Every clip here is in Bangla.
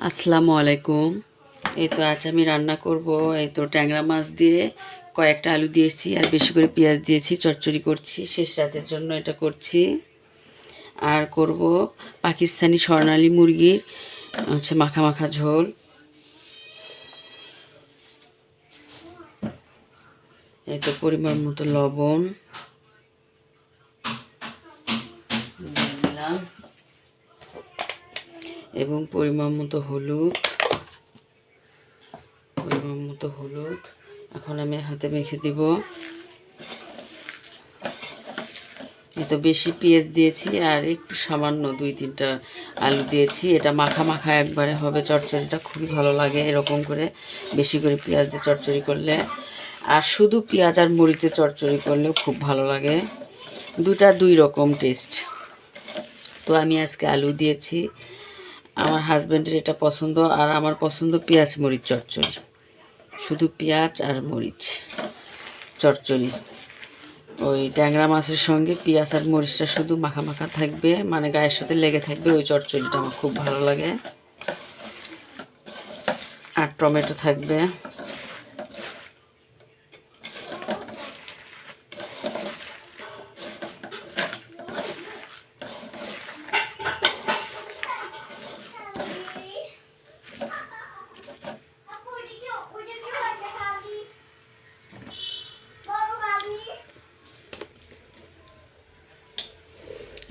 আসসালামু আলাইকুম। এই তো আজ আমি রান্না করব এই তো ট্যাংরা মাছ দিয়ে কয়েকটা আলু দিয়েছি আর বেশি করে পেঁয়াজ দিয়েছি, চচ্চড়ি করছি, শেষ রাতের জন্য এটা করছি। আর করব পাকিস্তানি স্বর্ণালী মুরগির মাখা মাখা ঝোল। এই তো পরিমাণ মতো লবণ দিয়ে দিলাম এবং পরিমাণ মতো হলুদ। এখন আমি হাতে মেখে দিব। এই তো বেশি পেঁয়াজ দিয়েছি আর একটু সামান্য 2-3টা আলু দিয়েছি। এটা মাখা মাখা একবারে হবে, চচ্চড়িটা খুবই ভালো লাগে এরকম করে বেশি করে পেঁয়াজ দিয়ে চচ্চড়ি করলে। আর শুধু পেঁয়াজ আর মরিচে চচ্চড়ি করলেও খুব ভালো লাগে, দুই রকম টেস্ট। তো আমি আজকে আলু দিয়েছি, আমার হাজব্যান্ডের এটা পছন্দ আর আমার পছন্দ পেঁয়াজ মরিচ চচ্চড়ি, শুধু পেঁয়াজ আর মরিচ চচ্চড়ি। ওই ট্যাংরা মাছের সঙ্গে পেঁয়াজ আর মরিচটা শুধু মাখা মাখা থাকবে, মানে গায়ের সাথে লেগে থাকবে, ওই চচ্চড়িটা আমার খুব ভালো লাগে। আর টমেটো থাকবে।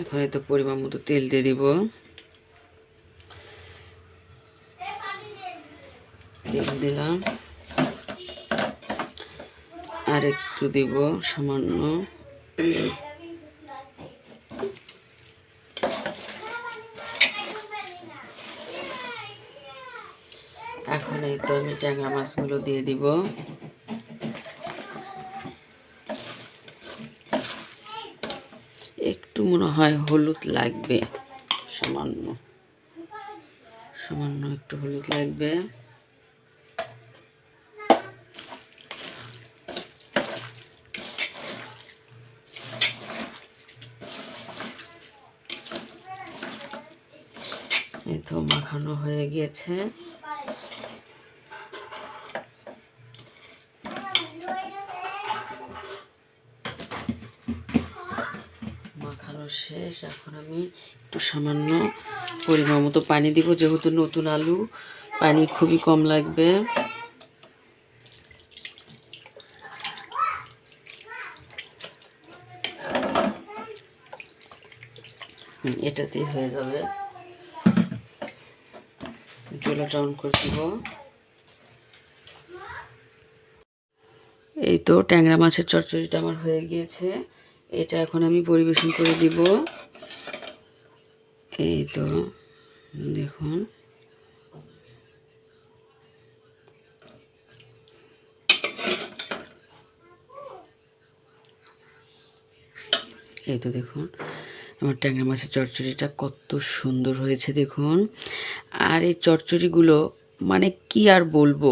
এখন এই তো পরিমাণ মতো তেল দিয়ে দিব। তেল দিলাম আর একটু দিব সামান্য। এখন এই তো আমি ট্যাংরা মাছগুলো দিয়ে দিব। একটু মনে হয় হলুদ লাগবে, সামান্য একটু হলুদ লাগবে। এই তো মাখানো হয়ে গিয়েছে। মাখানো শেষ। এখন আমি একটু সামান্য পরিমাণ মতো পানি দিব, যেহেতু নতুন আলু পানি খুবই কম লাগবে। এটাতেই হয়ে যাবে। চুলাটা অন করে দিব। এই তো ট্যাংরা মাছের চচ্চড়িটা আমার হয়ে গিয়েছে, এটা এখন আমি পরিবেশন করে দিব। এই তো দেখুন, এই তো দেখুন আমার ট্যাংরা মাছের চচ্চড়িটা কত সুন্দর হয়েছে দেখুন। আর এই চচ্চড়িগুলো মানে কি আর বলবো,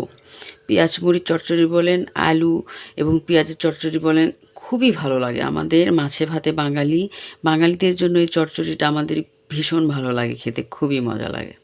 পেঁয়াজ মরিচ চচ্চড়ি বলেন, আলু এবং পেঁয়াজের চচ্চড়ি বলেন, খুবই ভালো লাগে আমাদের মাছে ভাতে বাঙালিদের জন্য এই চচ্চড়িটা আমাদের ভীষণ ভালো লাগে খেতে, খুবই মজা লাগে।